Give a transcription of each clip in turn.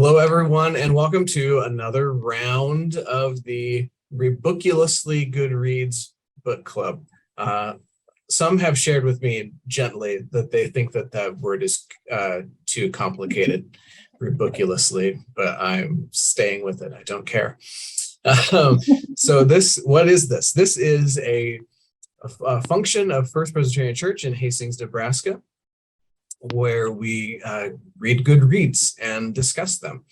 Hello, everyone, and welcome to another round of the ReBookulously Good Reads book club. Some have shared with me gently that they think that that word is too complicated, ReBookulously, but I'm staying with it. I don't care. So what is this? This is a function of First Presbyterian Church in Hastings, Nebraska, where we read good reads and discuss them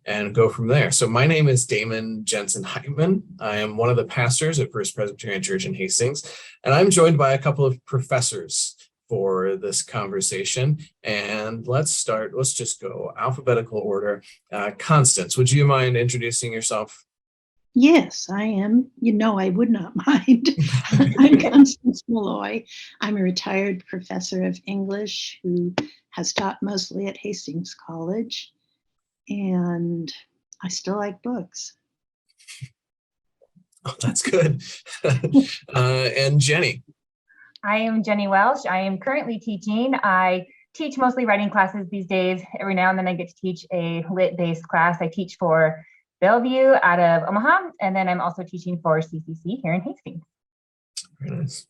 and go from there. So my name is Damon Jensen Heitman. I am one of the pastors at First Presbyterian Church in Hastings, and I'm joined by a couple of professors for this conversation. And let's start. Let's just go alphabetical order. Constance, would you mind introducing yourself? Yes, I am. I would not mind. I'm Constance Malloy. I'm a retired professor of English who has taught mostly at Hastings College, and I still like books. Oh, that's good. And Jenny. I am Jenny Welsh. I am currently teaching. I teach mostly writing classes these days. Every now and then I get to teach a lit-based class. I teach for Bellevue out of Omaha, and then I'm also teaching for CCC here in Hastings. Very nice.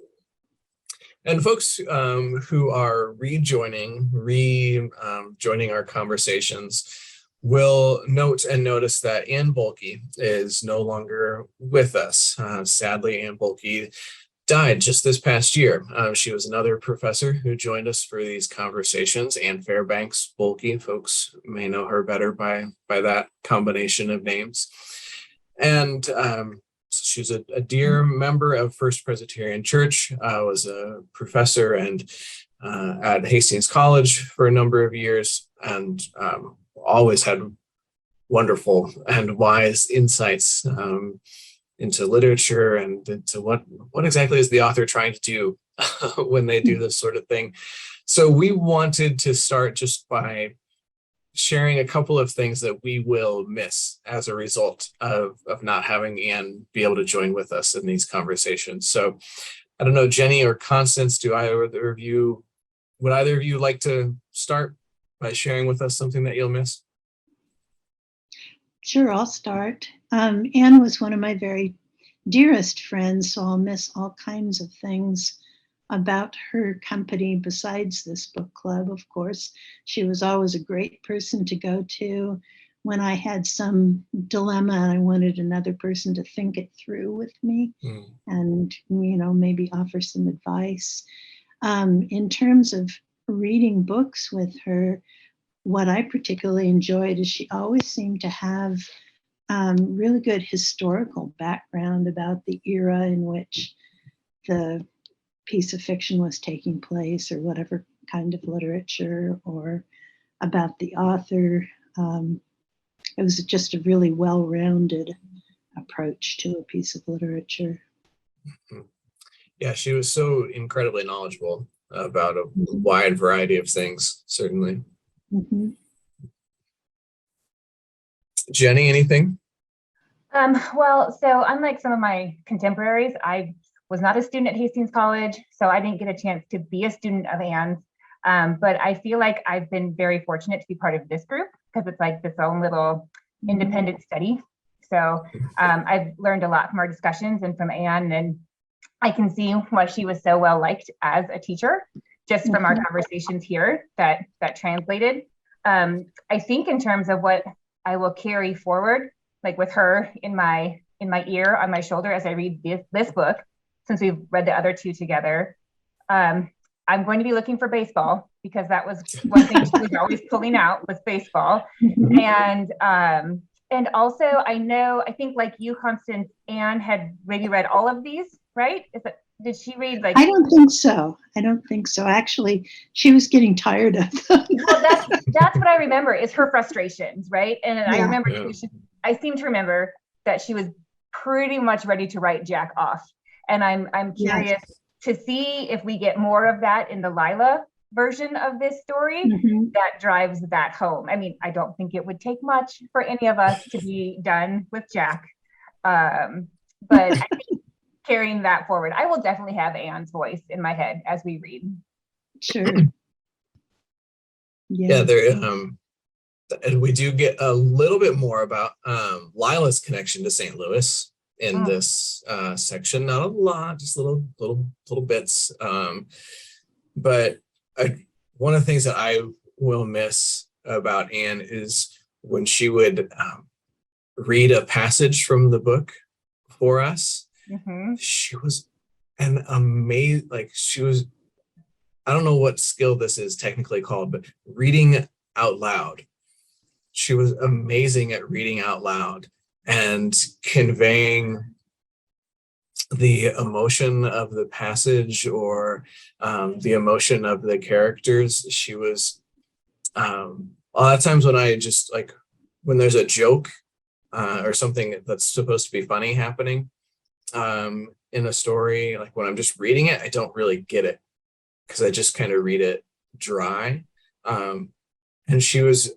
And folks who are joining our conversations will note and notice that Ann Bulkey is no longer with us. Sadly, Ann Bulkey died just this past year. She was another professor who joined us for these conversations. Ann Fairbanks Bulkey, folks may know her better by that combination of names. And she's a dear member of First Presbyterian Church, was a professor and at Hastings College for a number of years, and always had wonderful and wise insights into literature and into what exactly is the author trying to do when they do this sort of thing. So we wanted to start just by sharing a couple of things that we will miss as a result of not having Ann be able to join with us in these conversations. So I don't know, Jenny or Constance, would either of you like to start by sharing with us something that you'll miss? Sure, I'll start. Anne was one of my very dearest friends, so I'll miss all kinds of things about her company besides this book club, of course. She was always a great person to go to when I had some dilemma and I wanted another person to think it through with me and, maybe offer some advice. In terms of reading books with her, what I particularly enjoyed is she always seemed to have really good historical background about the era in which the piece of fiction was taking place or whatever kind of literature, or about the author. It was just a really well-rounded approach to a piece of literature. Yeah, she was so incredibly knowledgeable about a wide variety of things, certainly. Mm-hmm. Jenny, anything? Well, so unlike some of my contemporaries, I was not a student at Hastings College, so I didn't get a chance to be a student of Ann's. But I feel like I've been very fortunate to be part of this group because it's like this own little independent study. So I've learned a lot from our discussions and from Ann, and I can see why she was so well liked as a teacher just from our conversations here that translated. I think in terms of what I will carry forward, like with her in my ear, on my shoulder as I read this book, since we've read the other two together, I'm going to be looking for baseball because that was one thing she was always pulling out was baseball. And also I think like you, Constance, Ann had maybe read all of these, right? Did she read like? I don't think so. Actually, she was getting tired of them. Well, that's what I remember is her frustrations, right? And I remember I seem to remember that she was pretty much ready to write Jack off. And I'm curious to see if we get more of that in the Lila version of this story that drives that home. I mean, I don't think it would take much for any of us to be done with Jack. But I think carrying that forward, I will definitely have Ann's voice in my head as we read. Sure. Yeah, there And we do get a little bit more about Lila's connection to St. Louis in this section. Not a lot, just little bits. But one of the things that I will miss about Anne is when she would read a passage from the book for us. She was an amazing, like she was, I don't know what skill this is technically called, but reading out loud. She was amazing at reading out loud and conveying the emotion of the passage or the emotion of the characters. She was, a lot of times when I just like, when there's a joke or something that's supposed to be funny happening in a story, like when I'm just reading it, I don't really get it because I just kind of read it dry. And she was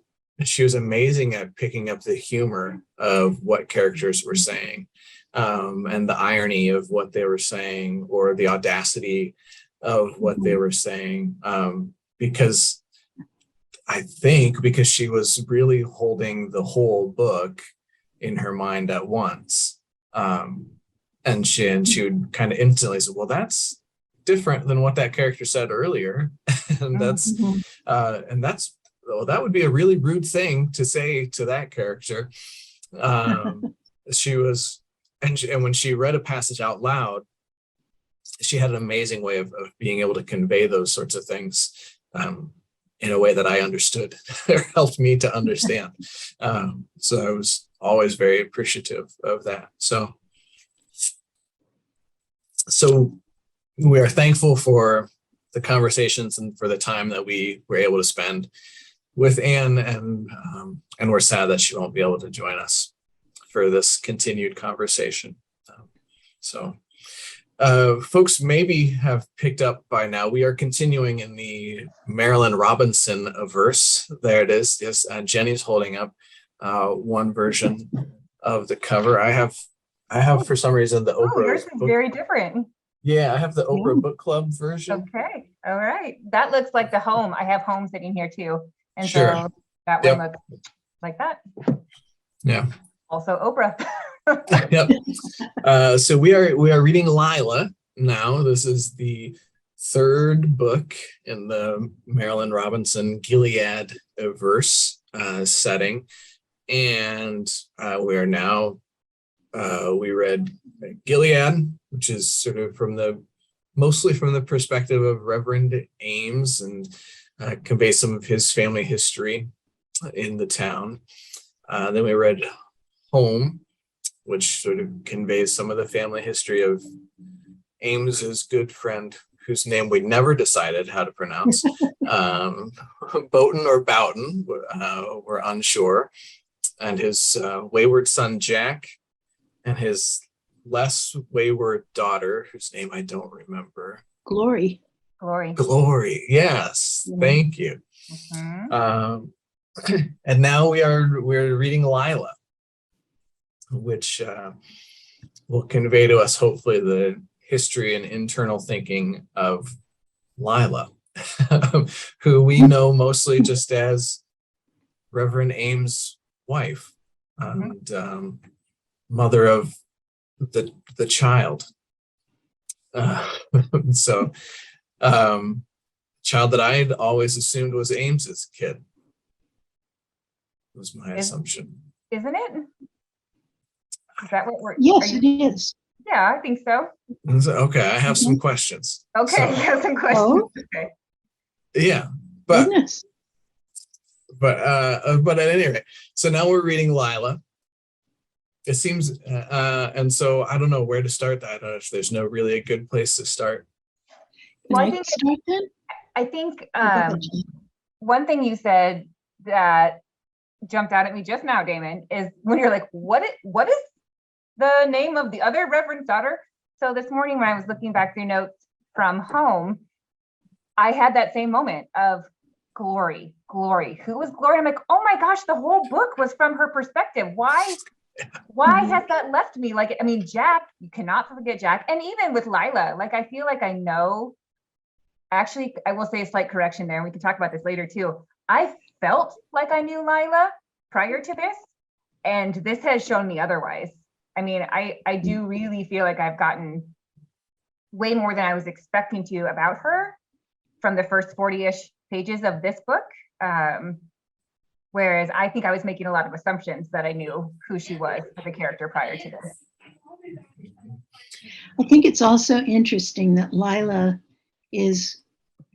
amazing at picking up the humor of what characters were saying, and the irony of what they were saying, or the audacity of what they were saying, because I think because she was really holding the whole book in her mind at once. And she would kind of instantly say, well, that's different than what that character said earlier. And that's well, that would be a really rude thing to say to that character. She was, and when she read a passage out loud, she had an amazing way of being able to convey those sorts of things in a way that I understood or helped me to understand. So I was always very appreciative of that. So we are thankful for the conversations and for the time that we were able to spend with Anne, and we're sad that she won't be able to join us for this continued conversation. Folks maybe have picked up by now, we are continuing in the Marilynne Robinson verse. There it is. Yes, Jenny's holding up one version of the cover. I have for some reason the Oprah. Yours is very different. Yeah, I have the Oprah Book Club version. Okay, all right. That looks like the home. I have home sitting here too. And sure. So that one looks like that. Yeah. Also Oprah. Yep. So we are reading Lila now. This is the third book in the Marilynne Robinson Gilead verse setting. And we are now, we read Gilead, which is sort of mostly from the perspective of Reverend Ames, and conveys some of his family history in the town. Then we read Home, which sort of conveys some of the family history of Ames's good friend, whose name we never decided how to pronounce. Boughton or Boughton, we're unsure. And his wayward son, Jack, and his less wayward daughter, whose name I don't remember. Glory. Glory, yes, thank you. And now we're reading Lila, which will convey to us hopefully the history and internal thinking of Lila, who we know mostly just as Reverend Ames' wife and mother of the child. Child that I had always assumed was Ames's kid. Was my assumption. Isn't it? Is that what we're? Yes, it is. Yeah, I think so. Okay, I have some questions. Okay, you have some questions. Okay. Yeah, but Goodness. but at any rate, so now we're reading Lila. It seems, and so I don't know where to start that. I don't know if there's no really a good place to start. Well, I think one thing you said that jumped out at me just now, Damon, is when you're like, what is the name of the other Reverend's daughter? So this morning when I was looking back through notes from home, I had that same moment of Glory. Who was Glory? I'm like, oh my gosh, the whole book was from her perspective. Why has that left me? Like, I mean, Jack, you cannot forget Jack. And even with Lila, like, I feel like I know, actually, I will say a slight correction there, and we can talk about this later too. I felt like I knew Lila prior to this, and this has shown me otherwise. I mean, I do really feel like I've gotten way more than I was expecting to about her from the first 40-ish pages of this book. Whereas I think I was making a lot of assumptions that I knew who she was as a character prior to this. I think it's also interesting that Lila is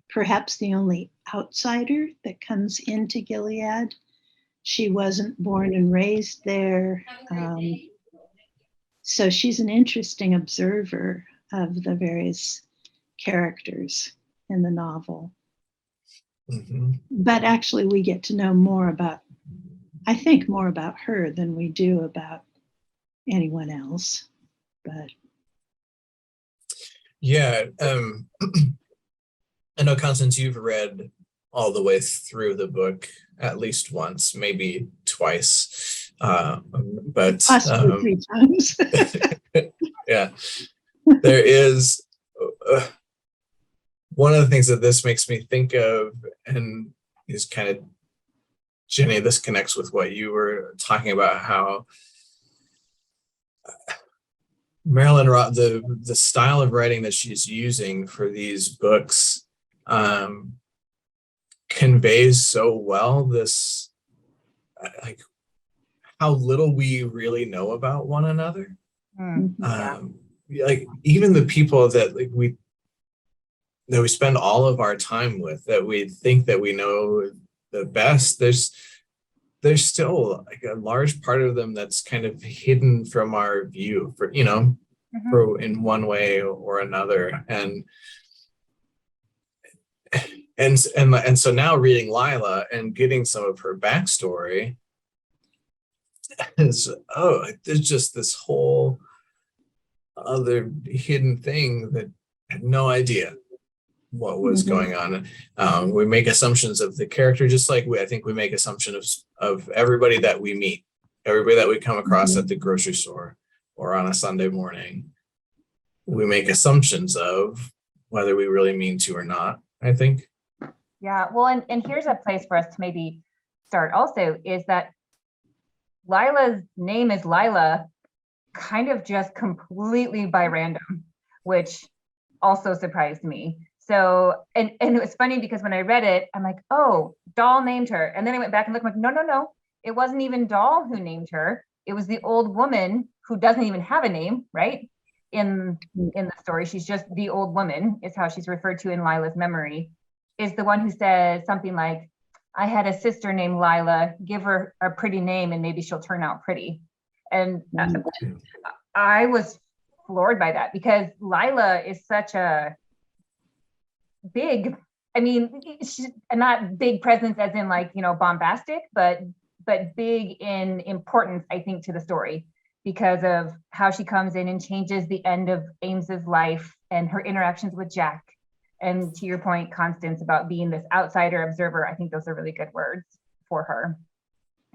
perhaps the only outsider that comes into Gilead. She wasn't born and raised there. So she's an interesting observer of the various characters in the novel. Mm-hmm. But actually we get to know more about, I think, more about her than we do about anyone else. But yeah, I know, Constance, you've read all the way through the book at least once, maybe twice, but possibly 3 times. yeah, there is one of the things that this makes me think of, and is kind of, Jenny, this connects with what you were talking about, how Marilynne, the style of writing that she's using for these books conveys so well this, like, how little we really know about one another. Yeah. Like, even the people that we spend all of our time with, that we think that we know the best, there's still like a large part of them that's kind of hidden from our view, for for in one way or another. And so now reading Lila and getting some of her backstory is, there's just this whole other hidden thing that I had no idea what was going on. We make assumptions of the character, just like I think we make assumptions of everybody that we meet, everybody that we come across at the grocery store or on a Sunday morning. We make assumptions of, whether we really mean to or not, I think. Yeah, well, and here's a place for us to maybe start also, is that Lila's name is Lila kind of just completely by random, which also surprised me. So, and it was funny because when I read it, I'm like, oh, Doll named her. And then I went back and looked, like, no. It wasn't even Doll who named her. It was the old woman who doesn't even have a name, right? In the story, she's just the old woman, is how she's referred to in Lila's memory, is the one who says something like, I had a sister named Lila, give her a pretty name and maybe she'll turn out pretty. And I was floored by that, because Lila is such a big, I mean, she's not big presence as in like, bombastic, but big in importance, I think, to the story, because of how she comes in and changes the end of Ames's life and her interactions with Jack. And to your point, Constance, about being this outsider observer, I think those are really good words for her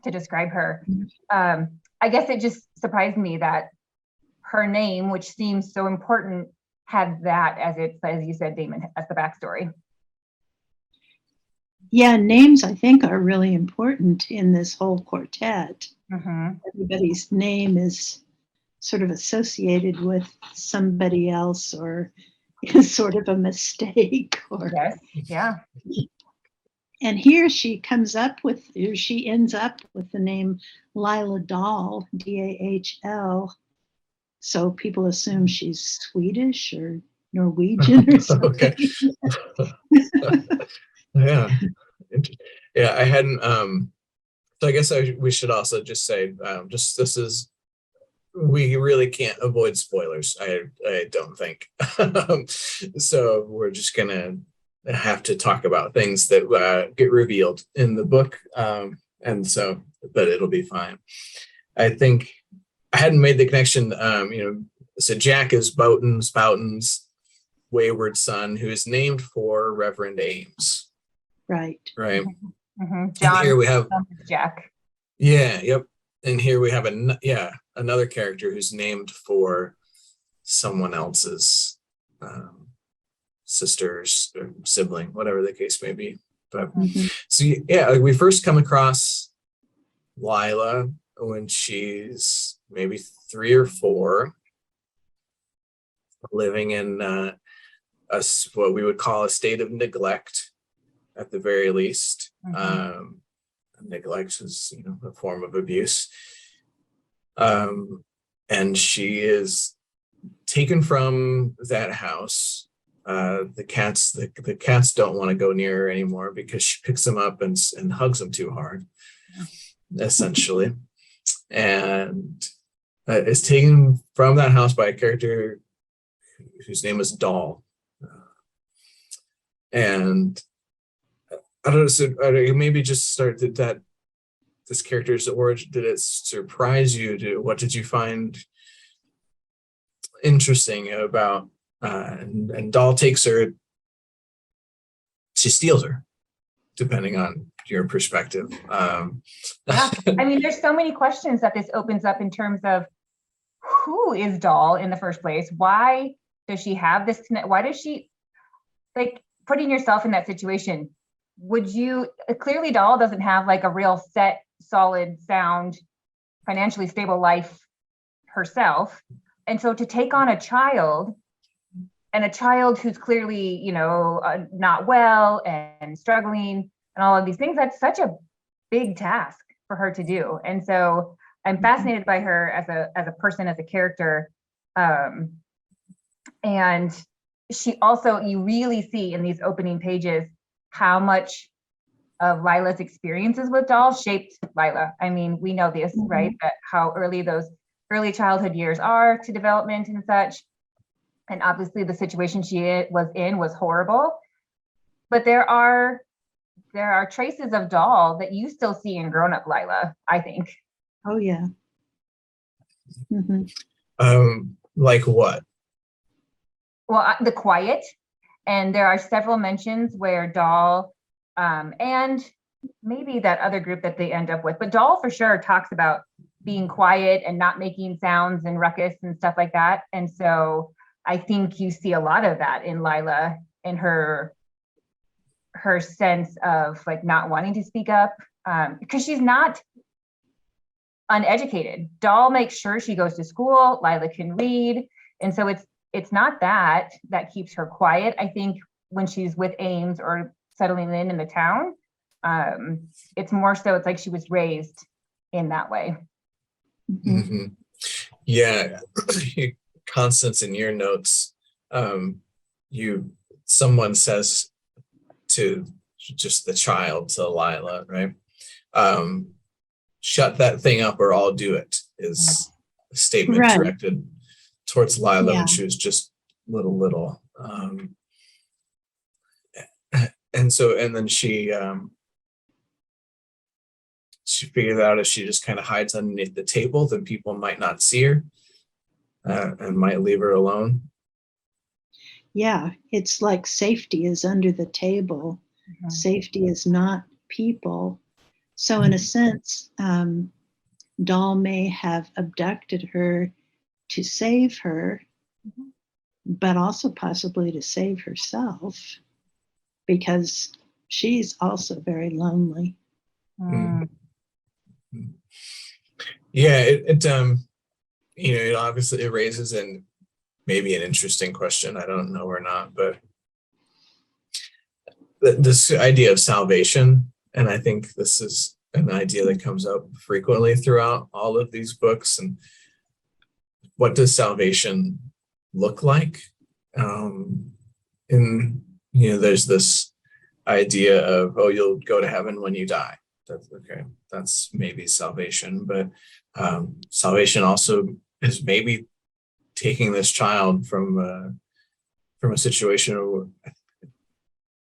to describe her. I guess it just surprised me that her name, which seems so important, had that as you said, Damon, as the backstory. Yeah, names, I think, are really important in this whole quartet. Everybody's name is sort of associated with somebody else, or is sort of a mistake. Yes, yeah. And here she ends up with the name Lila Dahl, Dahl. So people assume she's Swedish or Norwegian or something. Yeah. Yeah, I hadn't, so I guess we should also just say, we really can't avoid spoilers, I don't think. So we're just gonna have to talk about things that get revealed in the book, but it'll be fine. I think I hadn't made the connection. So Jack is Boughton's wayward son, who is named for Reverend Ames. Right. John. And here we have Jack. Yeah. Yep. And here we have another character who's named for someone else's sister or sibling, whatever the case may be. But Mhm. so yeah, we first come across Lila when she's maybe 3 or 4, living in what we would call a state of neglect at the very least. Neglect is, a form of abuse. And she is taken from that house. The cats don't want to go near her anymore because she picks them up and hugs them too hard, essentially. And is taken from that house by a character whose name is Doll. And I don't know, so maybe just start that this character's origin. Did it surprise you? What did you find interesting about, and Doll takes her, she steals her, depending on your perspective. Yeah. I mean, there's so many questions that this opens up in terms of who is Doll in the first place? Why does she have this? Why does she, like, putting yourself in that situation? Would you, clearly Doll doesn't have like a real set, solid, sound, financially stable life herself. And so to take on a child, and a child who's clearly, not well and struggling and all of these things, that's such a big task for her to do. And so I'm fascinated by her as a person, as a character. And she also, you really see in these opening pages how much of Lila's experiences with Doll shaped Lila. I mean, we know this, right? That how early those early childhood years are to development and such. And obviously the situation she was in was horrible. But there are traces of Doll that you still see in grown-up Lila, I think. Oh, yeah. Like what? Well, the quiet. And there are several mentions where Doll, and maybe that other group that they end up with, but Doll for sure talks about being quiet and not making sounds and ruckus and stuff like that. And so I think you see a lot of that in Lila, in her sense of like not wanting to speak up, because she's not uneducated. Doll makes sure she goes to school, Lila can read. And so it's not that keeps her quiet. I think when she's with Ames or settling in the town, it's more so it's like she was raised in that way. Mm-hmm. Yeah. Constance, in your notes, someone says to just the child, to Lila, right? Shut that thing up or I'll do it, is a statement directed towards Lila when she was just little. And then she figured out if she just kind of hides underneath the table, then people might not see her and might leave her alone. Yeah, it's like safety is under the table. Safety is not people. So in a sense, Doll may have abducted her to save her, but also possibly to save herself, because she's also very lonely. Yeah, it obviously it raises in maybe an interesting question. I don't know or not, but this idea of salvation, and I think this is an idea that comes up frequently throughout all of these books. And what does salvation look like? There's this idea of, oh, you'll go to heaven when you die. That's okay. That's maybe salvation, but salvation also is maybe taking this child from a situation where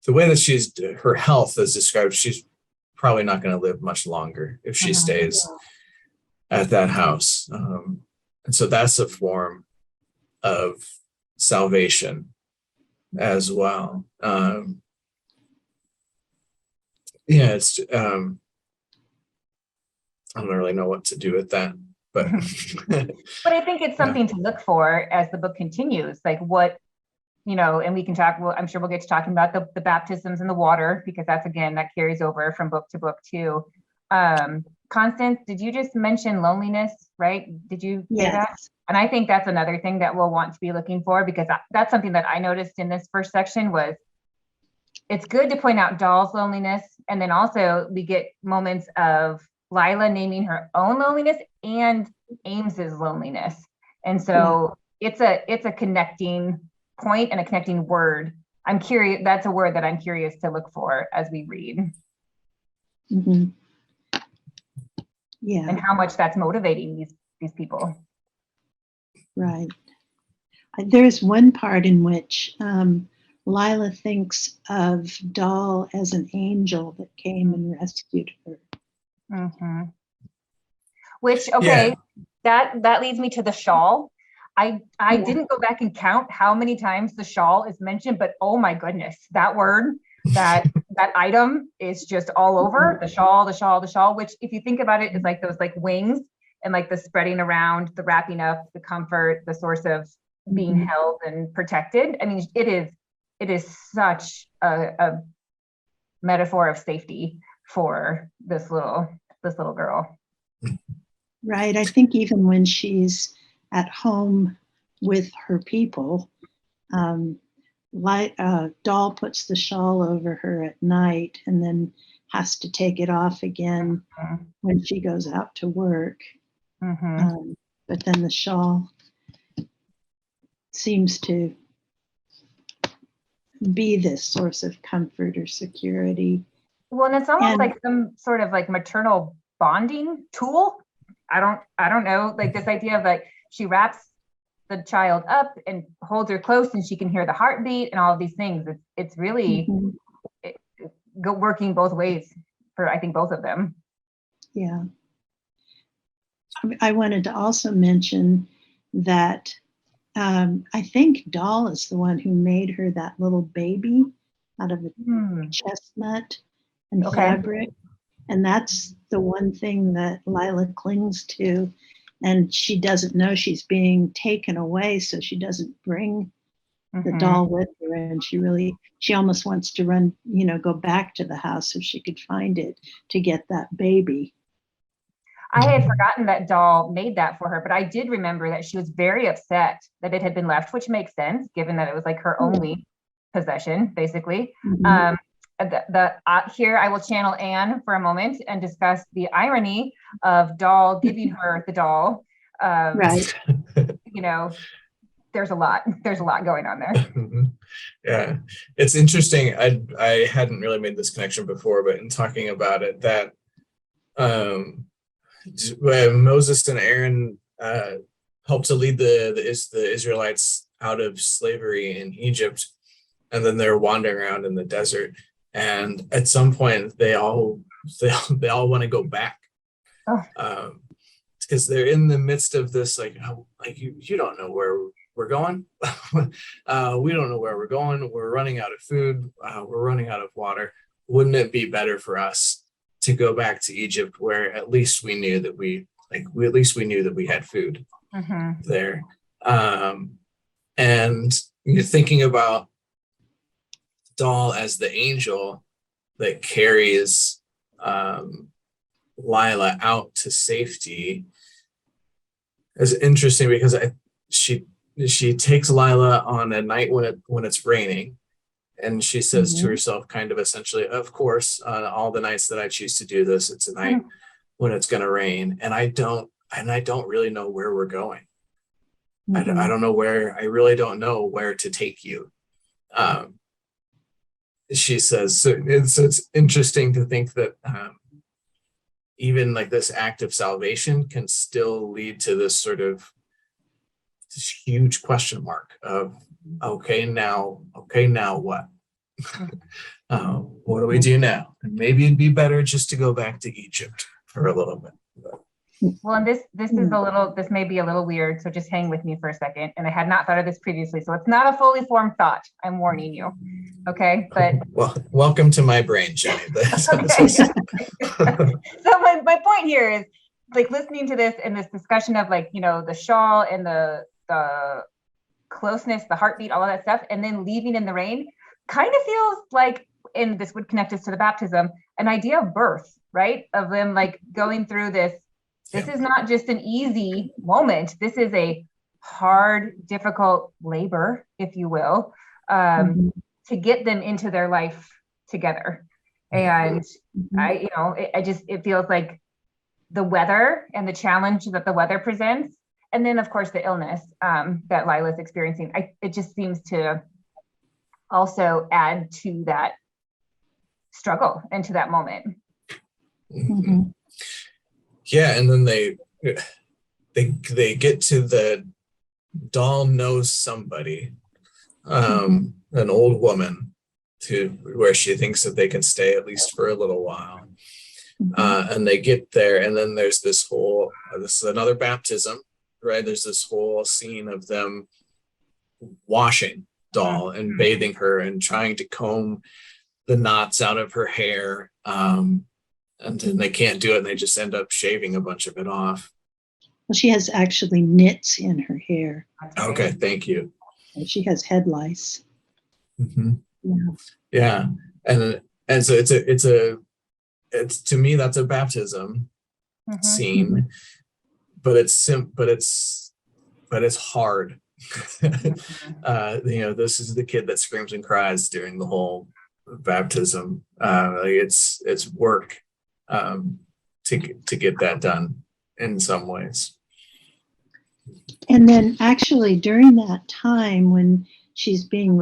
the way that her health is described, she's probably not going to live much longer if she stays at that house. And so that's a form of salvation as well. It's I don't really know what to do with that, but but I think it's something to look for as the book continues. Like, what and we can talk, well, I'm sure we'll get to talking about the baptisms in the water, because that's, again, that carries over from book to book too. Constance, did you just mention loneliness, right? Did you say that? Yes. And I think that's another thing that we'll want to be looking for, because that's something that I noticed in this first section was, it's good to point out Doll's loneliness. And then also we get moments of Lila naming her own loneliness and Ames's loneliness. And so it's a connecting point and a connecting word. I'm curious, that's a word that I'm curious to look for as we read. Mm-hmm. Yeah. And how much that's motivating these people. Right. There's one part in which Lila thinks of Doll as an angel that came and rescued her. Mm-hmm. Which, okay, that leads me to the shawl. I didn't go back and count how many times the shawl is mentioned, but oh my goodness, that word, that item is just all over. The shawl, which if you think about it, is like those like wings and like the spreading around, the wrapping up, the comfort, the source of being held and protected. I mean, it is such a metaphor of safety for this little girl. Right. I think even when she's at home with her people, Doll puts the shawl over her at night and then has to take it off again when she goes out to work. But then the shawl seems to be this source of comfort or security. Well, and it's almost like some sort of like maternal bonding tool. I don't know, like this idea of like she wraps the child up and holds her close and she can hear the heartbeat and all of these things. It's really working both ways for, I think, both of them. Yeah. I wanted to also mention that I think Doll is the one who made her that little baby out of a chestnut and fabric. And that's the one thing that Lila clings to. And she doesn't know she's being taken away, so she doesn't bring the doll with her. And she almost wants to run, go back to the house if she could find it to get that baby. I had forgotten that Doll made that for her, but I did remember that she was very upset that it had been left, which makes sense given that it was like her only possession, basically. Here I will channel Anne for a moment and discuss the irony of Doll giving her the doll. Right. There's a lot going on there. Yeah, it's interesting. I hadn't really made this connection before, but in talking about it, that when Moses and Aaron helped to lead the Israelites out of slavery in Egypt, and then they're wandering around in the desert, and at some point they all want to go back, because they're in the midst of this you don't know where we're going. We don't know where we're going. We're running out of food. We're running out of water. Wouldn't it be better for us to go back to Egypt, where at least we knew that we had food there? And you're thinking about Doll as the angel that carries Lila out to safety. It's interesting because she takes Lila on a night when it's raining, and she says to herself, kind of essentially, of course, all the nights that I choose to do this, it's a night when it's going to rain, and I don't really know where we're going. I don't know where. I really don't know where to take you. She says, so it's interesting to think that even like this act of salvation can still lead to this sort of this huge question mark of, okay, now what? What do we do now? And maybe it'd be better just to go back to Egypt for a little bit. Well, and this may be a little weird, so just hang with me for a second. And I had not thought of this previously, so it's not a fully formed thought. I'm warning you. Okay, but well, welcome to my brain, Jenny. Okay. So my point here is like listening to this and this discussion of like, the shawl and the closeness, the heartbeat, all of that stuff, and then leaving in the rain kind of feels like, and this would connect us to the baptism, an idea of birth, right? Of them like going through this. This is not just an easy moment. This is a hard, difficult labor, if you will, to get them into their life together. And it feels like the weather and the challenge that the weather presents, and then of course the illness that Lila's experiencing, it just seems to also add to that struggle and to that moment. Yeah, and then they get to the doll knows somebody, an old woman, where she thinks that they can stay at least for a little while. And they get there, and then there's this is another baptism, right? There's this whole scene of them washing doll and bathing her and trying to comb the knots out of her hair. And then they can't do it, and they just end up shaving a bunch of it off. Well, she has actually knits in her hair. Okay, thank you. And she has head lice. Yeah, and so it's to me, that's a baptism scene, but it's hard. This is the kid that screams and cries during the whole baptism. It's work to get that done in some ways. And then actually during that time when she's being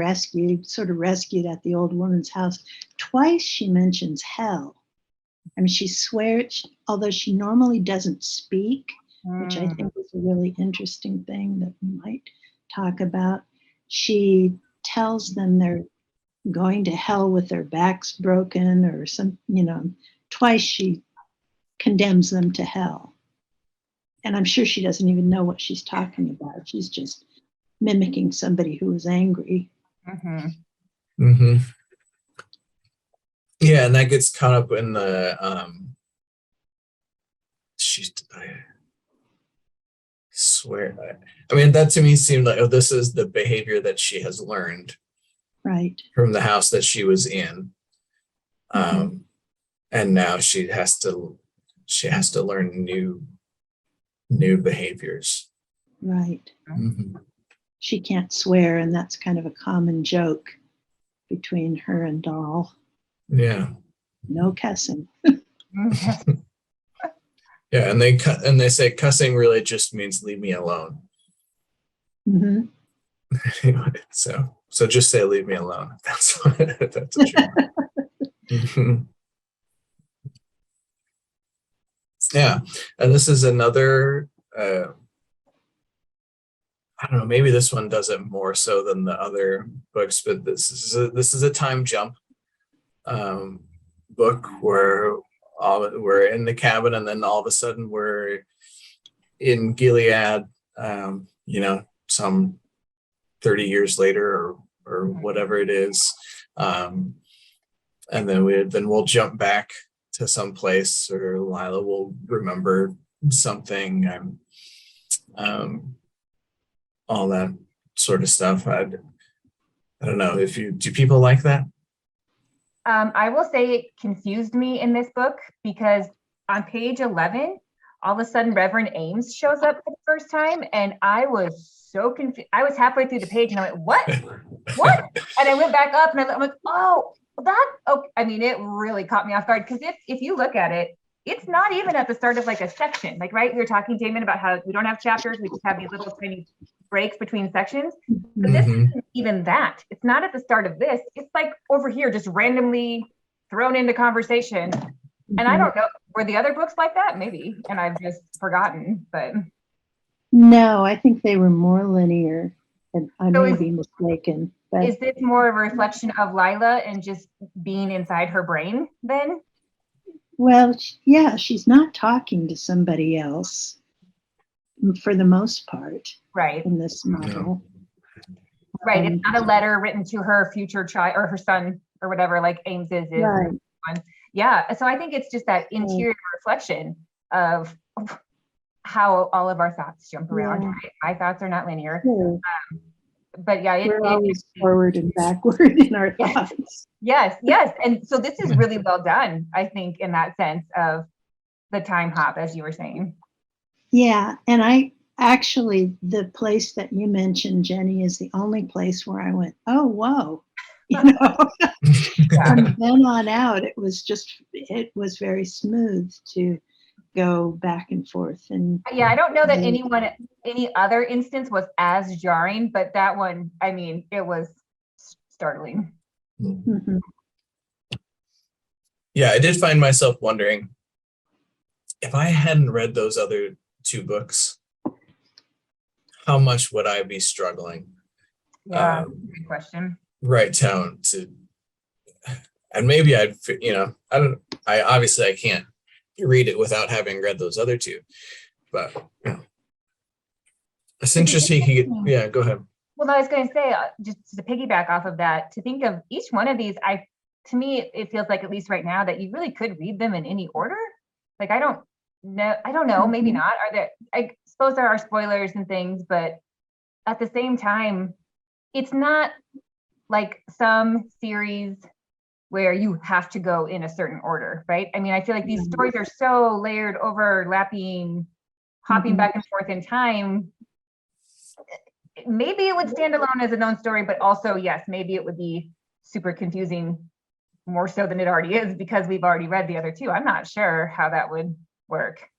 sort of rescued at the old woman's house, twice she mentions hell. I mean, she swears, although she normally doesn't speak, which I think is a really interesting thing that we might talk about. She tells them they're going to hell with their backs broken or twice she condemns them to hell. And I'm sure she doesn't even know what she's talking about. She's just mimicking somebody who was angry. Yeah, and that gets caught up in the that to me seemed like, this is the behavior that she has learned right from the house that she was in. And now she has to learn new behaviors. Right. She can't swear, and that's kind of a common joke between her and Doll. Yeah. No cussing. Yeah, and they say cussing really just means leave me alone. So just say leave me alone. That's what you want. Yeah, and this is another. I don't know. Maybe this one does it more so than the other books, but this is a time jump book where we're in the cabin, and then all of a sudden we're in Gilead. Some 30 years later, or whatever it is, and then we'll jump back to some place, or Lila will remember something, all that sort of stuff. I don't know do people like that? I will say it confused me in this book, because on page 11, all of a sudden Reverend Ames shows up for the first time, and I was so confused. I was halfway through the page and I went, what? And I went back up and I'm like, it really caught me off guard, because if you look at it, it's not even at the start of like a section. Like, right, we were talking, Damon, about how we don't have chapters, we just have these little tiny breaks between sections. But this isn't even that. It's not at the start of this. It's like over here, just randomly thrown into conversation. And I don't know, were the other books like that? Maybe, and I've just forgotten. But no, I think they were more linear, and I may be mistaken. But is this more of a reflection of Lila and just being inside her brain then? Well, yeah, she's not talking to somebody else for the most part, right, in this novel. Right, it's not a letter written to her future child or her son or whatever, like Ames's is. Right. Yeah, so I think it's just that interior reflection of how all of our thoughts jump around. Yeah. Right? My thoughts are not linear. but yeah, We're always forward and backward in our thoughts. Yes. And so this is really well done, I think, in that sense of the time hop, as you were saying. Yeah, and I actually, the place that you mentioned, Jenny, is the only place where I went, oh, whoa. From then on out, it was very smooth to go back and forth. And yeah, I don't know that any other instance was as jarring, but that one, I mean, it was startling. Mm-hmm. Yeah, I did find myself wondering if I hadn't read those other 2 books, how much would I be struggling? Yeah, good question. Right down to, and maybe I'd, I can't read it without having read those other 2, but it's interesting. Yeah, go ahead. Well, I was going to say, just to piggyback off of that, to think of each one of these, to me, it feels like, at least right now, that you really could read them in any order. Like, I don't know, maybe not. I suppose there are spoilers and things, but at the same time, it's not like some series where you have to go in a certain order, right? I mean, I feel like these stories are so layered, overlapping, hopping back and forth in time. Maybe it would stand alone as a known story, but also, yes, maybe it would be super confusing, more so than it already is, because we've already read the other 2. I'm not sure how that would work.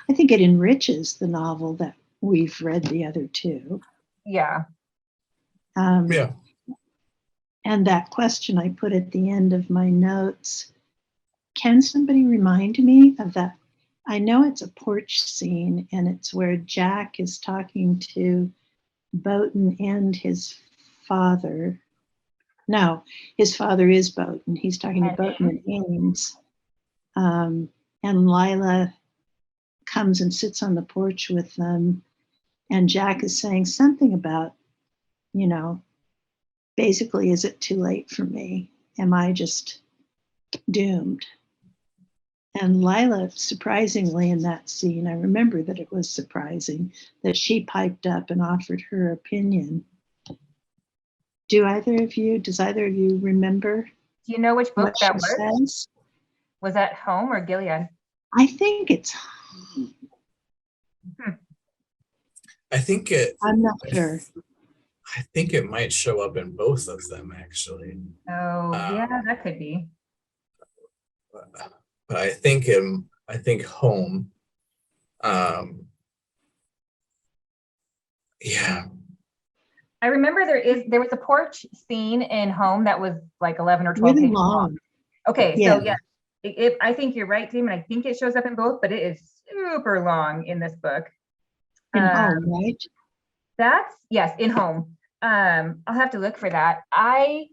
I think it enriches the novel that we've read the other 2. Yeah. Yeah. And that question I put at the end of my notes, can somebody remind me of that? I know it's a porch scene, and it's where Jack is talking to Boughton and his father. No, his father is Boughton. He's talking to Boughton and Ames. And Lila comes and sits on the porch with them, and Jack is saying something about, basically, is it too late for me? Am I just doomed? And Lila, surprisingly, in that scene, I remember that it was surprising that she piped up and offered her opinion. Does either of you remember? Do you know which book that was? Says? Was that Home or Gilead? I think it's. I think it. I'm not sure. I think it might show up in both of them, actually. Oh, yeah, that could be. But I think Home. Yeah. I remember there was a porch scene in Home that was like 11 or 12 really pages long. Okay, yeah. So yeah, I think you're right, Tim, and I think it shows up in both, but it is super long in this book. In Home, right? Yes, in Home. I'll have to look for that. I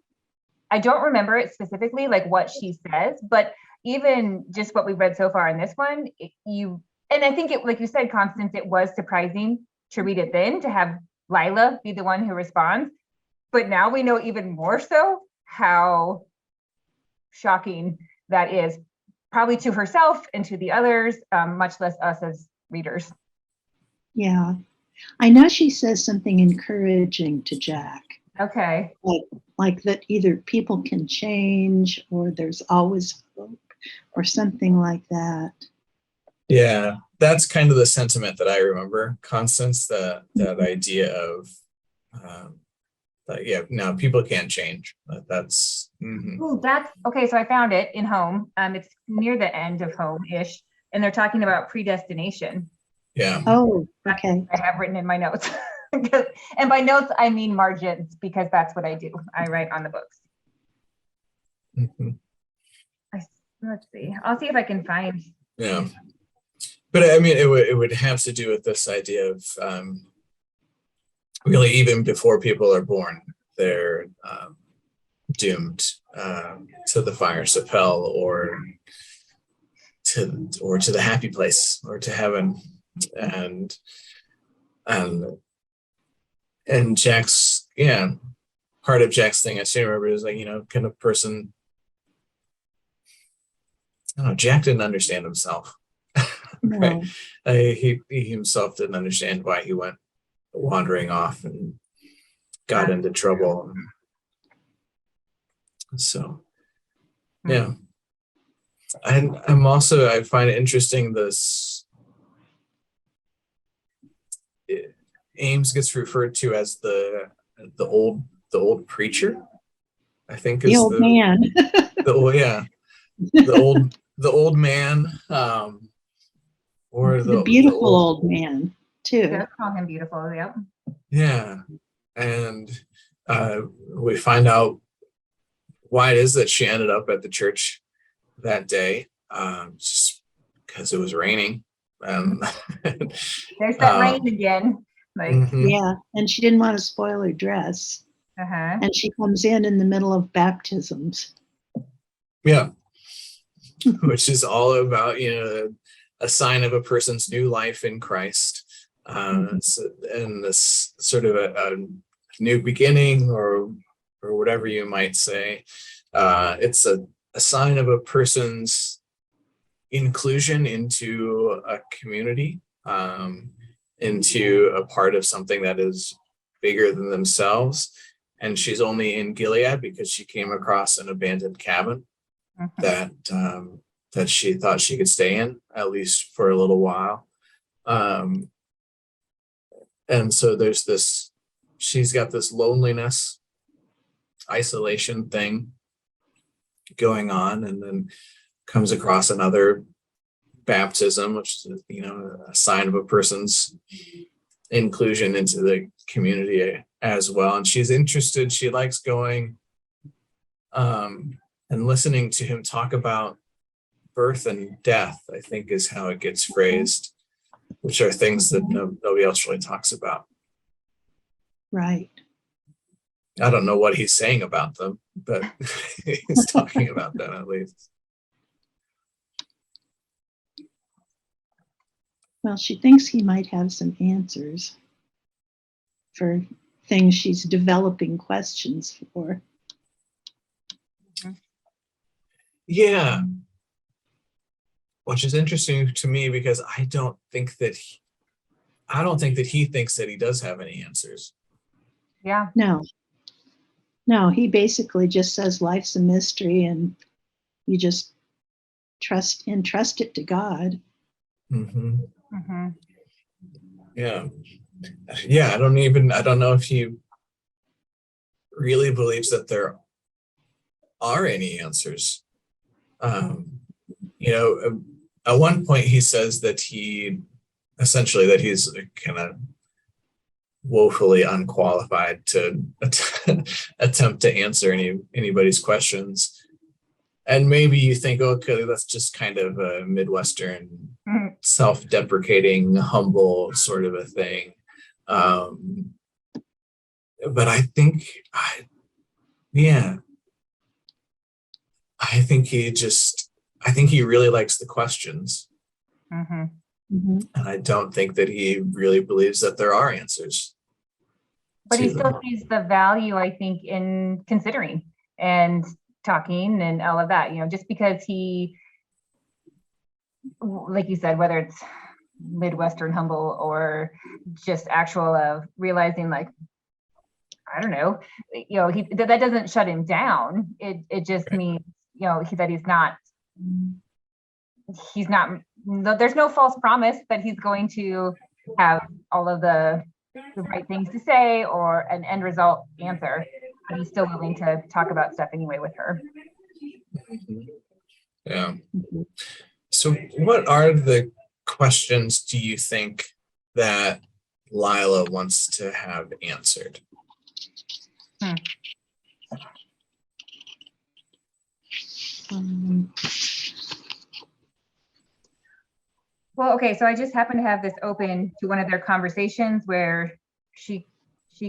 don't remember it specifically, like what she says, but even just what we've read so far in this one, and I think it, like you said, Constance, it was surprising to read it then, to have Lila be the one who responds, but now we know even more so how shocking that is, probably to herself and to the others, much less us as readers. Yeah, I know she says something encouraging to Jack. Okay. Like that either people can change or there's always hope or something like that. Yeah, that's kind of the sentiment that I remember, Constance, that idea of now people can't change. That's that's okay. So I found it in Home. It's near the end of Home-ish, and they're talking about predestination. Yeah. Oh, okay. I have written in my notes. And by notes, I mean margins, because that's what I do. I write on the books. Mm-hmm. Let's see. I'll see if I can find. Yeah. But I mean, it would have to do with this idea of really, even before people are born, they're doomed to the fires of hell, or to the happy place, or to heaven, and Jack's part of Jack's thing, I still remember, is like, kind of person. I don't know, Jack didn't understand himself. No. Right? He himself didn't understand why he went wandering off and got into trouble. So, yeah. I'm also, I find it interesting, Ames gets referred to as the old preacher, I think, The is old man. the old man, or The beautiful old man, too. Does call him beautiful, yep. Yeah. And we find out why it is that she ended up at the church that day, just because it was raining. There's that rain again. Like, yeah, and she didn't want to spoil her dress. And she comes in the middle of baptisms. Yeah. Which is all about, a sign of a person's new life in Christ. And this sort of a new beginning, or whatever you might say. It's a sign of a person's inclusion into a community, into a part of something that is bigger than themselves. And she's only in Gilead because she came across an abandoned cabin that she thought she could stay in, at least for a little while. And so she's got this loneliness, isolation thing going on, and then comes across another baptism, which is, a sign of a person's inclusion into the community as well. And she's interested, she likes going and listening to him talk about birth and death, I think is how it gets phrased, which are things that nobody else really talks about. Right. I don't know what he's saying about them, but he's talking about that at least. Well, she thinks he might have some answers for things she's developing questions for. Yeah. Which is interesting to me, because I don't think that he thinks that he does have any answers. Yeah. No, he basically just says life's a mystery and you just trust it to God. Yeah. I don't know if he really believes that there are any answers. At one point he says that he's kind of woefully unqualified to attempt to answer anybody's questions. And maybe you think, okay, that's just kind of a Midwestern, self-deprecating, humble sort of a thing. But I think he really likes the questions. And I don't think that he really believes that there are answers. But he still sees the value, I think, in considering and talking and all of that, just because he, like you said, whether it's Midwestern humble or just actual of realizing, like, I don't know, that doesn't shut him down. It just means, that he's not, there's no false promise that he's going to have all of the right things to say or an end result answer, but he's still willing to talk about stuff anyway with her. Yeah. So what are the questions do you think that Lila wants to have answered? Well, okay, so I just happened to have this open to one of their conversations where she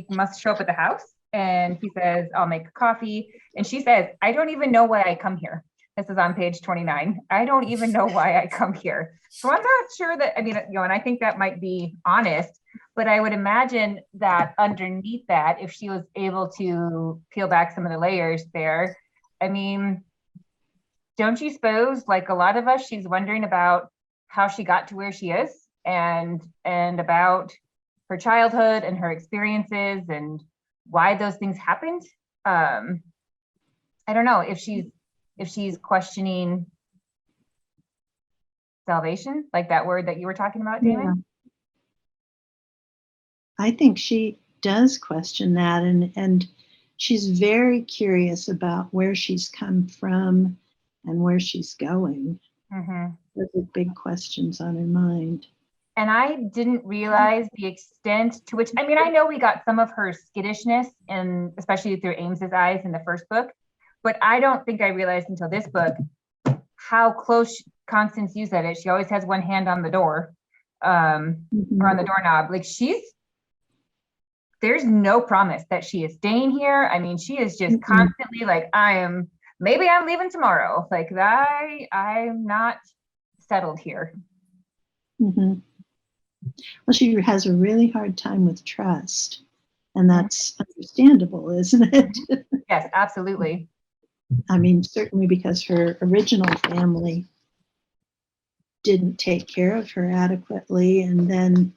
must show up at the house and he says, I'll make coffee. And she says, I don't even know why I come here. This is on page 29. I don't even know why I come here. So I'm not sure that, and I think that might be honest, but I would imagine that underneath that, if she was able to peel back some of the layers there, don't you suppose, like a lot of us, she's wondering about how she got to where she is and about her childhood and her experiences and why those things happened. I don't know if she's questioning salvation, like that word that you were talking about, Damon. Yeah. I think she does question that, and she's very curious about where she's come from and where she's going. Mm-hmm. Those are big questions on her mind. And I didn't realize the extent to which, I mean, I know we got some of her skittishness, and especially through Ames's eyes in the first book, but I don't think I realized until this book how close Constance used at it. She always has one hand on the door, or on the doorknob. Like there's no promise that she is staying here. I mean, she is just constantly like, maybe I'm leaving tomorrow. Like I'm not settled here. Mm-hmm. Well, she has a really hard time with trust, and that's understandable, isn't it? Yes, absolutely. I mean, certainly because her original family didn't take care of her adequately, and then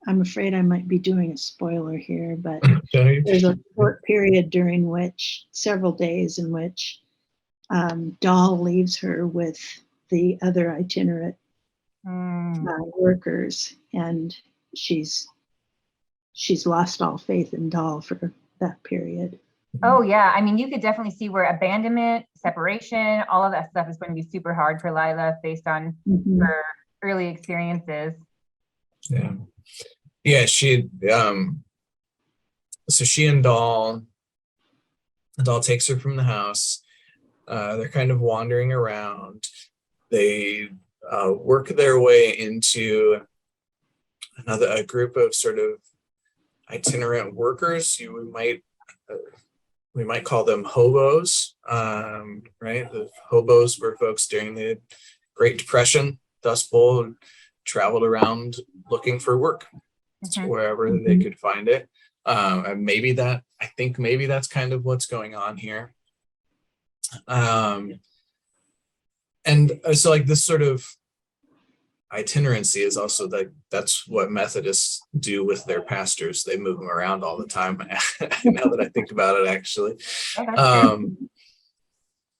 I'm afraid I might be doing a spoiler here, but there's a short period during which, several days in which Doll leaves her with the other itinerant workers, and she's lost all faith in Doll for that period. Oh yeah, I mean, you could definitely see where abandonment, separation, all of that stuff is going to be super hard for Lila based on her early experiences. Yeah, she so she and Doll takes her from the house. They're kind of wandering around. They work their way into a group of sort of itinerant workers. We might call them hobos, right? The hobos were folks during the Great Depression, Dust Bowl, traveled around looking for work wherever they could find it. And I think maybe that's kind of what's going on here. And so like this sort of itinerancy is also that's what Methodists do with their pastors. They move them around all the time. Now that I think about it, actually,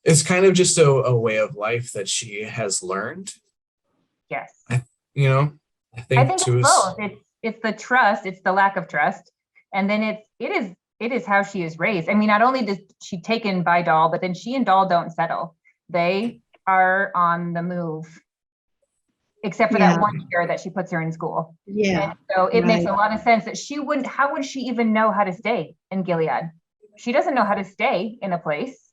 it's kind of just a way of life that she has learned. Yes. I think it's both. It's the trust, it's the lack of trust, and then it is how she is raised. I mean, not only does she taken by Doll, but then she and Doll don't settle. They are on the move, except for that 1 year that she puts her in school. Yeah. And so it makes a lot of sense that how would she even know how to stay in Gilead? She doesn't know how to stay in a place.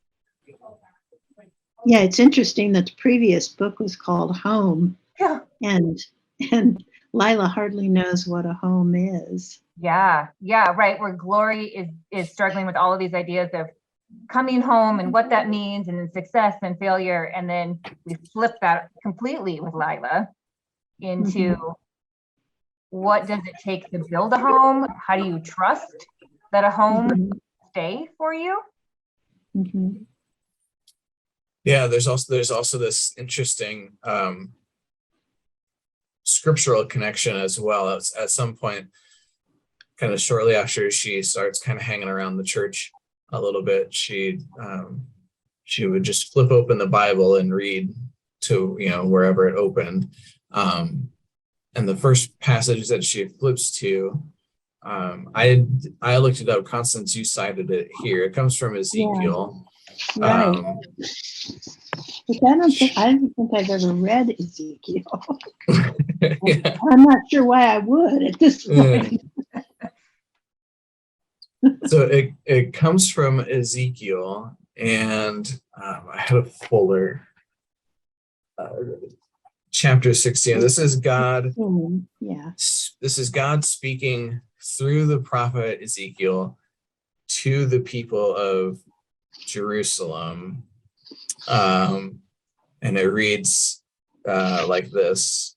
Yeah, it's interesting that the previous book was called Home. Yeah. And Lila hardly knows what a home is. Yeah, right. Where Glory is struggling with all of these ideas of coming home and what that means, and then success and failure. And then we flip that completely with Lila into what does it take to build a home? How do you trust that a home stay for you? Yeah, there's also this interesting scriptural connection as well. At some point, kind of shortly after she starts kind of hanging around the church a little bit, she would just flip open the Bible and read to wherever it opened, and the first passage that she flips to, I looked it up. Constance, you cited it here. It comes from Ezekiel. Right. But I don't think I've ever read Ezekiel. I'm not sure why I would at this point. So it comes from Ezekiel, and I had a fuller chapter 16. This is God. This is God speaking through the prophet Ezekiel to the people of Jerusalem, and it reads like this: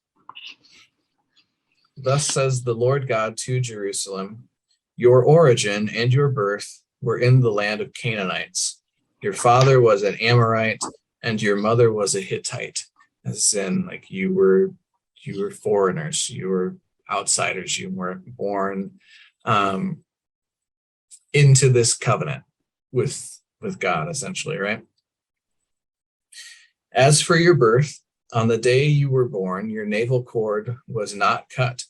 "Thus says the Lord God to Jerusalem, your origin and your birth were in the land of Canaanites. Your father was an Amorite, and your mother was a Hittite." As in, like you were foreigners, you were outsiders. You weren't born into this covenant with God, essentially, right? As for your birth, on the day you were born, your navel cord was not cut,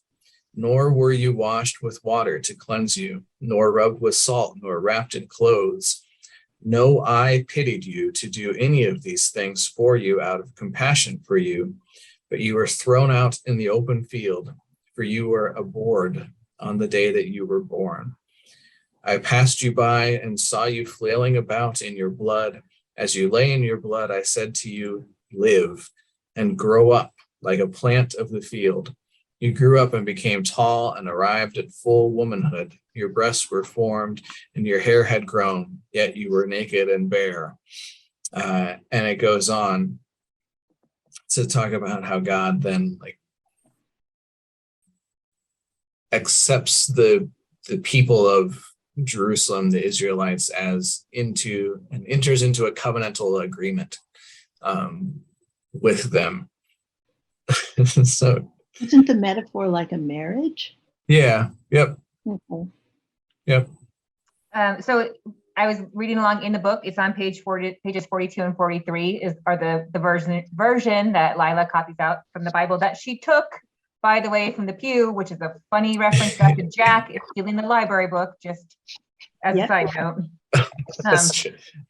nor were you washed with water to cleanse you, nor rubbed with salt, nor wrapped in clothes. No eye pitied you to do any of these things for you out of compassion for you, but you were thrown out in the open field, for you were abhorred on the day that you were born. I passed you by and saw you flailing about in your blood. As you lay in your blood, I said to you, live and grow up like a plant of the field. You grew up and became tall and arrived at full womanhood. Your breasts were formed and your hair had grown, yet you were naked and bare. And it goes on to talk about how God then accepts the people of Jerusalem, the Israelites, as enters into a covenantal agreement with them. So isn't the metaphor like a marriage? yeah, yep. Okay. Yep. So I was reading along in the book. It's on pages 42 and 43 are the version that Lila copies out from the Bible that she took, by the way, from the pew, which is a funny reference back to Jack stealing the library book, just as a side note.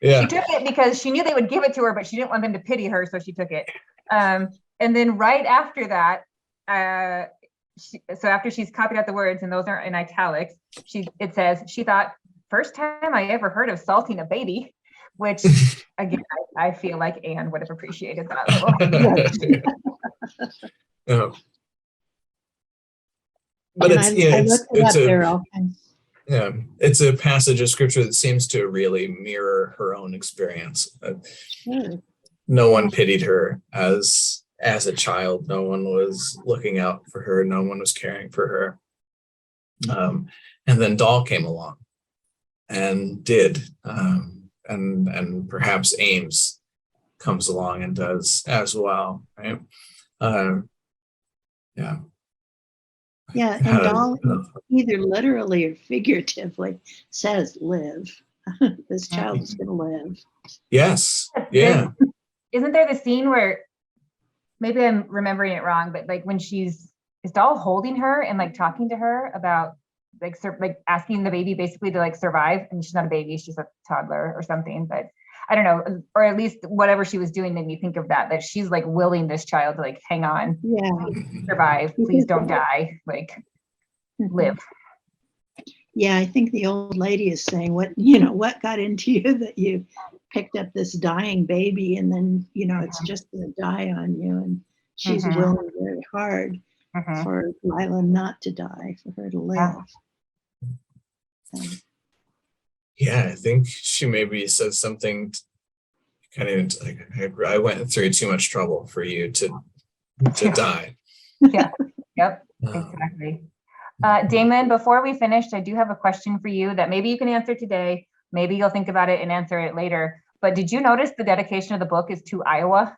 Yeah. She took it because she knew they would give it to her, but she didn't want them to pity her, so she took it. And then right after that, so after she's copied out the words, and those are in italics, it says, she thought, first time I ever heard of salting a baby, which again, I feel like Anne would have appreciated that little. But it's a passage of scripture that seems to really mirror her own experience. No one pitied her as a child. No one was looking out for her. No one was caring for her. And then Doll came along and did. And perhaps Ames comes along and does as well, right? Yeah. Yeah, and Doll either literally or figuratively says, live. This child is going to live. Yes. Yeah. Isn't there the scene where, maybe I'm remembering it wrong, but like when is Doll holding her and like talking to her about like asking the baby basically to like survive? I mean, she's not a baby, she's a toddler or something, but I don't know, or at least whatever she was doing made me think of that she's like willing this child to like hang on, survive, please don't die, like live. Yeah, I think the old lady is saying, what got into you that you picked up this dying baby and then, it's just going to die on you. And she's willing very hard for Lila not to die, for her to live. Yeah, I think she maybe says something kind of like, I went through too much trouble for you to die. Yeah, yep, exactly. Damon, before we finish, I do have a question for you that maybe you can answer today. Maybe you'll think about it and answer it later. But did you notice the dedication of the book is to Iowa?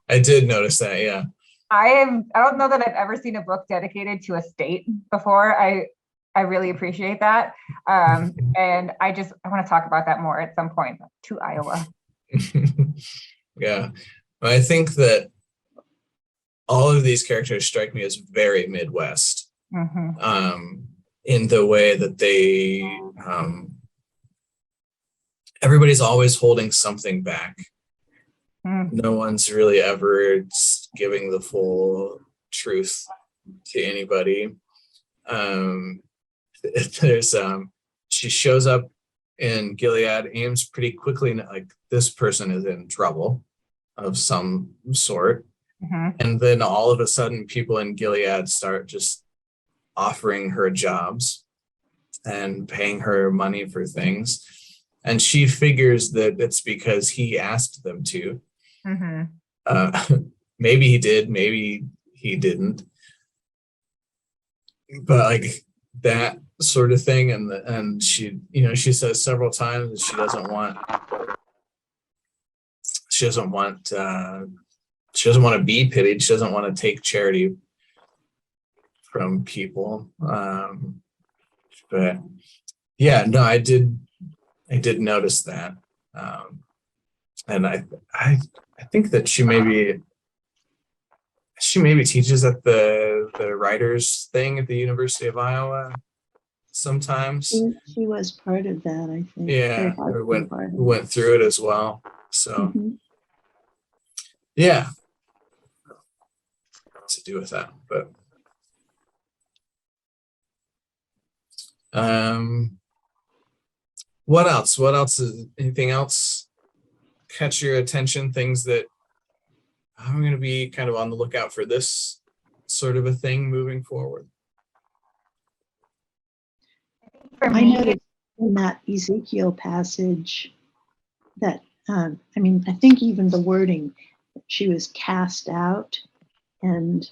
I did notice that, yeah. I don't know that I've ever seen a book dedicated to a state before. I really appreciate that. And I want to talk about that more at some point, to Iowa. Yeah, I think that all of these characters strike me as very Midwest. In the way that they everybody's always holding something back. No one's really ever giving the full truth to anybody. She shows up in Gilead, Ames pretty quickly, like this person is in trouble of some sort. And then all of a sudden people in Gilead start just offering her jobs and paying her money for things. And she figures that it's because he asked them to. Maybe he did, maybe he didn't. But like that sort of thing. And she, she says several times that she doesn't want to be pitied. She doesn't want to take charity from people. But yeah, no, I did notice that. And I think that she maybe teaches at the writers thing at the University of Iowa sometimes. She was part of that, I think. Yeah, Or went through it as well. So yeah, to do with that. But what else? Anything else catch your attention? Things that I'm going to be kind of on the lookout for this sort of a thing moving forward. For I me, noticed in that Ezekiel passage that, I mean, I think even the wording, she was cast out, and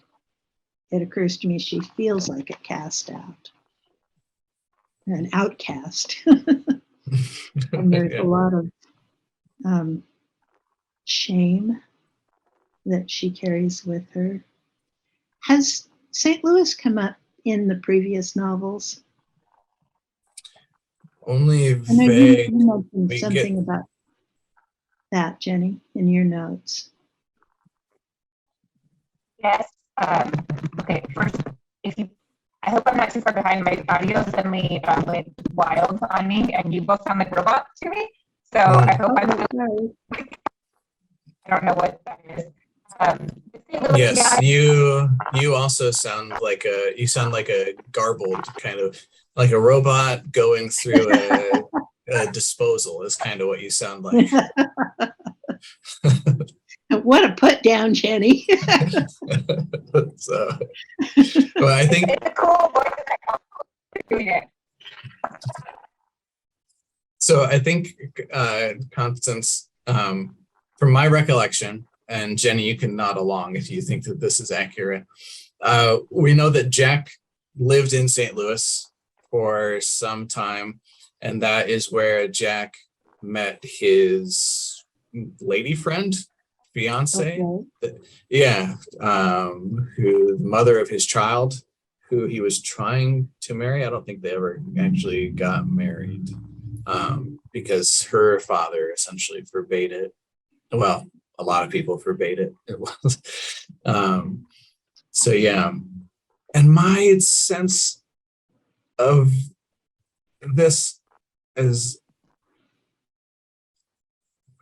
it occurs to me she feels like a cast out, an outcast. And there's Yeah. a lot of shame that she carries with her. Has St. Louis come up in the previous novels? Only I know vague. you mentioned something about that, Jenny, in your notes. yes. Okay, first, I hope I'm not too far behind. My audio suddenly went wild on me, and you both sound like robots to me. So I hope I'm still. Sorry. I don't know what that is. Yes, you also sound like a garbled kind of, like a robot going through a disposal is kind of what you sound like. What a put down, Jenny. So, well, I think it's a cool voice doing it. so. I think Constance, from my recollection, and Jenny, you can nod along if you think that this is accurate. We know that Jack lived in St. Louis for some time, and that is where Jack met his lady friend, fiance. Okay. Yeah, who the mother of his child, who he was trying to marry. I don't think they ever actually got married, because her father essentially forbade it. Well, a lot of people forbade it. It was. So yeah, and my sense of this is,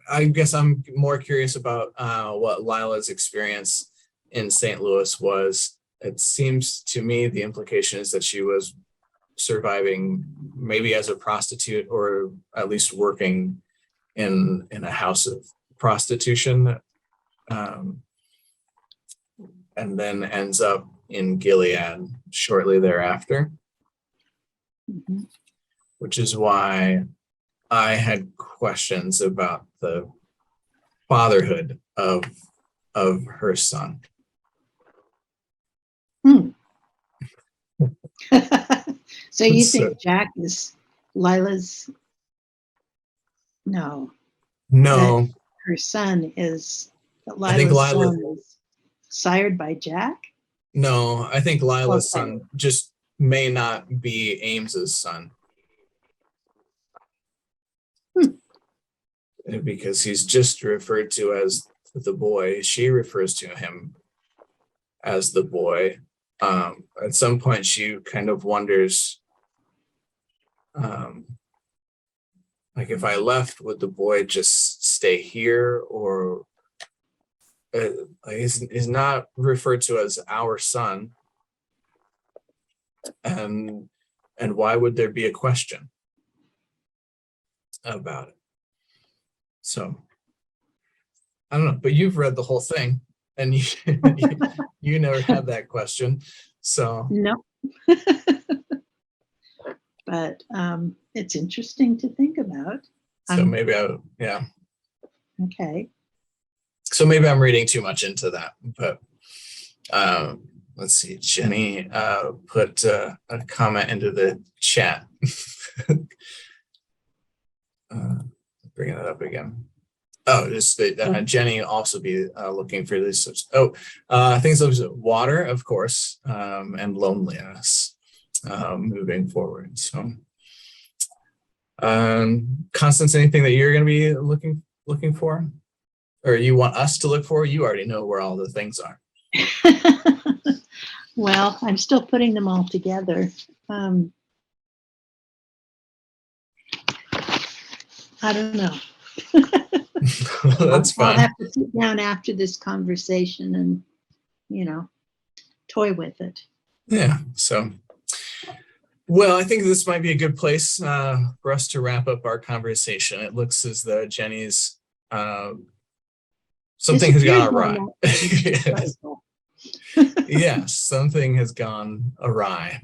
I guess I'm more curious about what Lila's experience in St. Louis was. It seems to me the implication is that she was surviving maybe as a prostitute, or at least working in a house of prostitution, and then ends up in Gilead shortly thereafter, which is why I had questions about the fatherhood of her son. So you think Jack is Lila's? No. No. Her son is, I think Lila's son is sired by Jack? No, I think Lila's son just may not be Ames's son. Because he's just referred to as the boy. She refers to him as the boy. At some point, she kind of wonders, like, if I left, would the boy just stay here, or he's not referred to as our son, and why would there be a question about it? So I don't know, but you've read the whole thing, and you never had that question, so no. But it's interesting to think about. So maybe Okay. So maybe I'm reading too much into that, but let's see. Jenny put a comment into the chat. Bringing it up again. Oh, just Jenny also be looking for this. Things like water, of course, and loneliness moving forward. So, Constance, anything that you're going to be looking for, or you want us to look for? You already know where all the things are. Well, I'm still putting them all together. I don't know. That's fine. I'll have to sit down after this conversation and, toy with it. Yeah. So, well, I think this might be a good place for us to wrap up our conversation. It looks as though Jenny's something has gone awry. Yes, something has gone awry.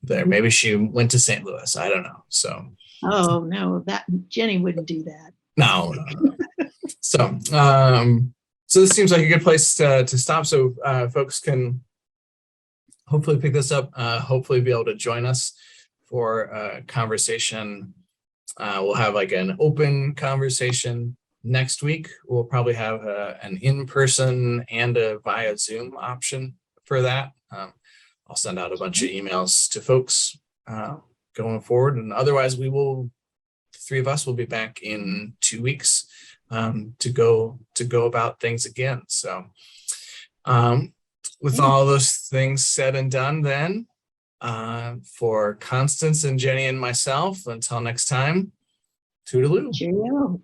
There, maybe she went to St. Louis. I don't know. So. Oh no, that Jenny wouldn't do that. No. So, so this seems like a good place to stop. So folks can hopefully pick this up. Hopefully, be able to join us for a conversation. We'll have like an open conversation next week. We'll probably have an in-person and a via Zoom option for that. I'll send out a bunch of emails to folks going forward, and otherwise the three of us will be back in 2 weeks to go about things again. So with all those things said and done, then for Constance and Jenny and myself, until next time, toodaloo. Cheerio.